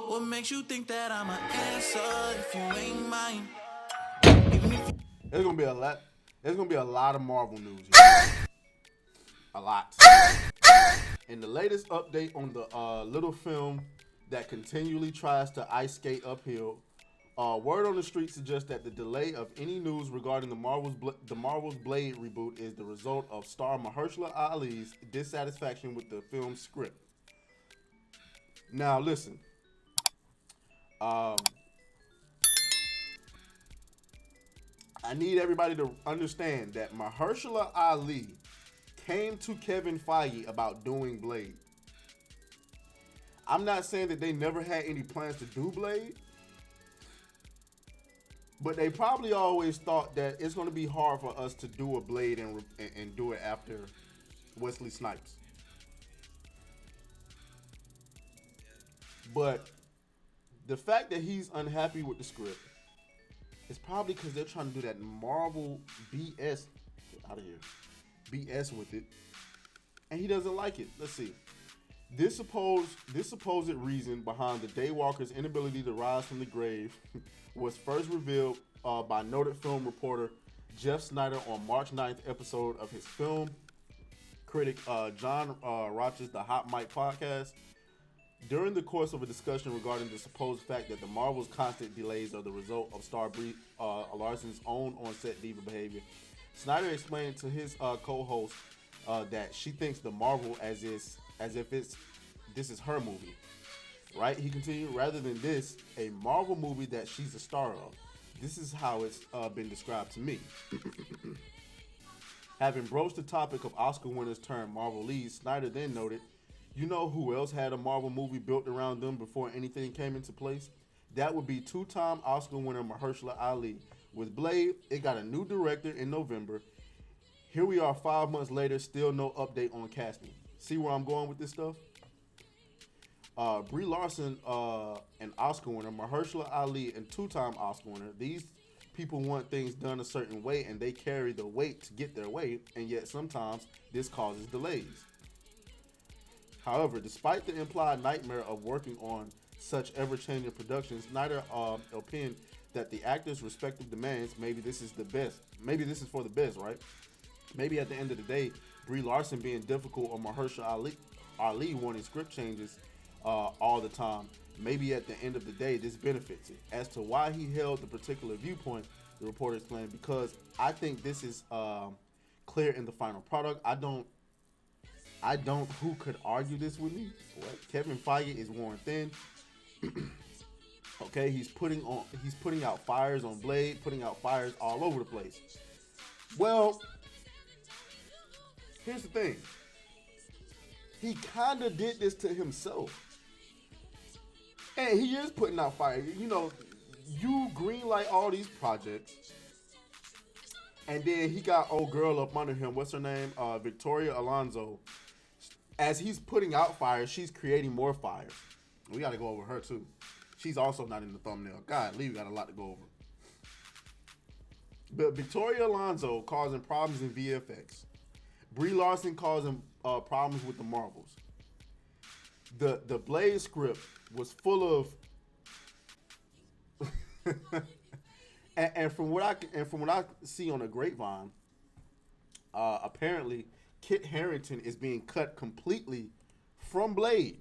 What makes you think that I'm an answer if you ain't mine? There's gonna be a lot. There's gonna be a lot of Marvel news here. A lot. In the latest update on the little film that continually tries to ice skate uphill, word on the street suggests that the delay of any news regarding the Marvel's Blade reboot is the result of star Mahershala Ali's dissatisfaction with the film's script. Now, listen. Um, I need everybody to understand that Mahershala Ali came to Kevin Feige about doing Blade. I'm not saying that they never had any plans to do Blade, but they probably always thought that it's going to be hard for us to do a Blade and do it after Wesley Snipes. But the fact that he's unhappy with the script is probably because they're trying to do that Marvel BS. Get out of here. BS with it. And he doesn't like it. Let's see. This supposed reason behind the Daywalker's inability to rise from the grave was first revealed by noted film reporter Jeff Snyder on March 9th episode of his film critic John Roch's The Hot Mic podcast. During the course of a discussion regarding the supposed fact that the Marvel's constant delays are the result of star Brie Larson's own on-set diva behavior, Snyder explained to his co-host that she thinks the Marvel as if this is her movie, right? He continued, rather than this, a Marvel movie that she's a star of. This is how it's been described to me. Having broached the topic of Oscar winners turned Marvel leads, Snyder then noted, "You know who else had a Marvel movie built around them before anything came into place? That would be two-time Oscar winner Mahershala Ali. With Blade, it got a new director in November. Here we are 5 months later, still no update on casting." See where I'm going with this stuff? Brie Larson, an Oscar winner, Mahershala Ali, and two-time Oscar winner. These people want things done a certain way, and they carry the weight to get their way, and yet sometimes this causes delays. However, despite the implied nightmare of working on such ever-changing productions, Snyder opined that the actors' respective demands, maybe this is for the best, right? Maybe at the end of the day, Brie Larson being difficult or Mahershala Ali wanting script changes all the time, maybe at the end of the day, this benefits it. As to why he held the particular viewpoint, the reporter explained, because I think this is clear in the final product. I don't. Who could argue this with me? What? Kevin Feige is worn thin. Okay, he's putting out fires on Blade, putting out fires all over the place. Well, here's the thing. He kind of did this to himself. And he is putting out fire. You know, you greenlight all these projects. And then he got old girl up under him. What's her name? Victoria Alonso. As he's putting out fire, she's creating more fire. We got to go over her too. She's also not in the thumbnail. God, Lee, we got a lot to go over. But Victoria Alonso causing problems in VFX. Brie Larson causing problems with the Marvels. The Blade script was full of and from what I see on the grapevine, apparently Kit Harington is being cut completely from Blade.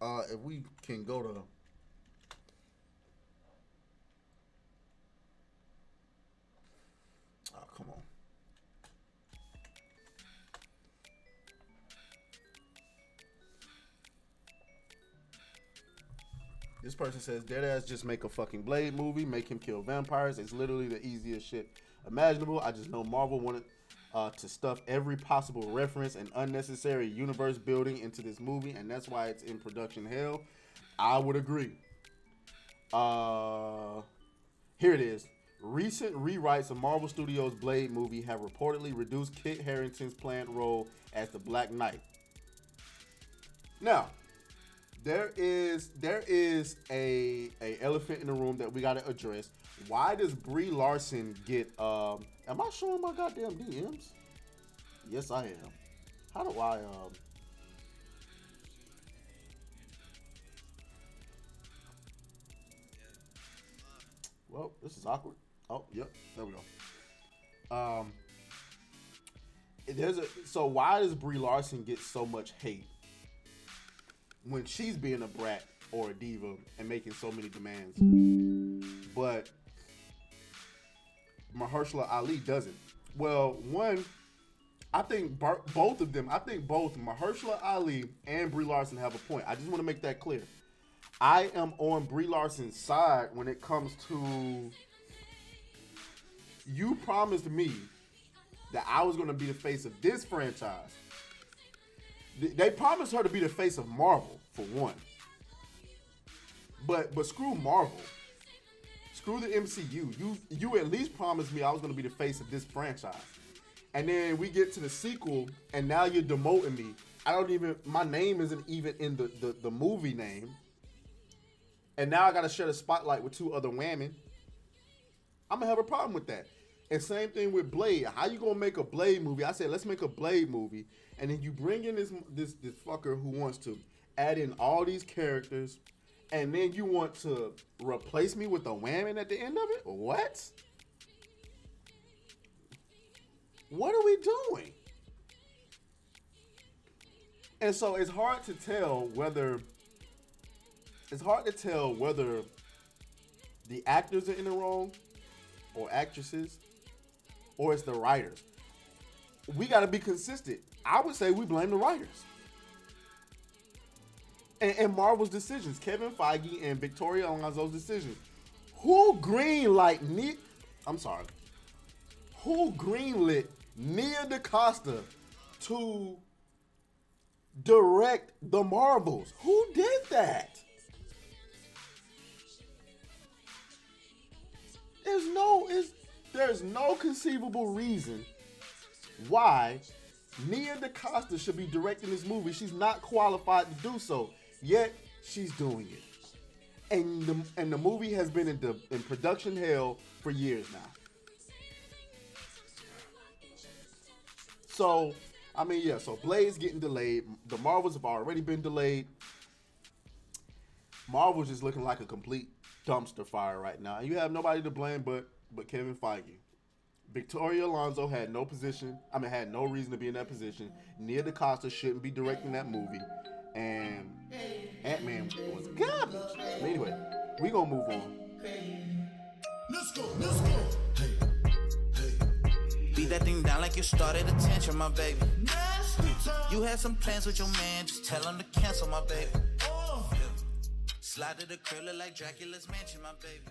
If we can go to come on. This person says, "Deadass, just make a fucking Blade movie, make him kill vampires. It's literally the easiest shit imaginable. I just know Marvel wanted to stuff every possible reference and unnecessary universe building into this movie, and that's why it's in production hell." I would agree. Here it is. Recent rewrites of Marvel Studios' Blade movie have reportedly reduced Kit Harington's planned role as the Black Knight. Now, there is a elephant in the room that we got to address. Why does Brie Larson get? Am I showing my goddamn DMs? Yes, I am. How do I? Oh, this is awkward. Oh, yep. There we go. So why does Brie Larson get so much hate when she's being a brat or a diva and making so many demands, but Mahershala Ali doesn't? Well, one, I think both of them. I think both Mahershala Ali and Brie Larson have a point. I just want to make that clear. I am on Brie Larson's side when it comes to, you promised me that I was going to be the face of this franchise. They promised her to be the face of Marvel, for one. But screw Marvel. Screw the MCU. You at least promised me I was going to be the face of this franchise. And then we get to the sequel, and now you're demoting me. My name isn't even in the movie name. And now I got to share the spotlight with two other women. I'm going to have a problem with that. And same thing with Blade. How you going to make a Blade movie? I said, let's make a Blade movie. And then you bring in this fucker who wants to add in all these characters. And then you want to replace me with a woman at the end of it? What? What are we doing? And so it's hard to tell whether the actors are in the wrong, or actresses, or it's the writers. We got to be consistent. I would say we blame the writers. And Marvel's decisions, Kevin Feige and Victoria Alonso's decisions. Who greenlit Nia DaCosta to direct the Marvels? Who did that? There's no conceivable reason why Nia DaCosta should be directing this movie. She's not qualified to do so, yet she's doing it. And the movie has been in production hell for years now. So, so Blade's getting delayed. The Marvels have already been delayed. Marvel's just looking like a complete dumpster fire right now. And you have nobody to blame but Kevin Feige. Victoria Alonso had no reason to be in that position. Nia DaCosta shouldn't be directing that movie. And Ant-Man was garbage. But anyway, we gonna move on. Let's go. Hey. Beat that thing down like you started attention, my baby. You had some plans with your man, just tell him to cancel, my baby. Slide to the crib like Dracula's mansion, my baby.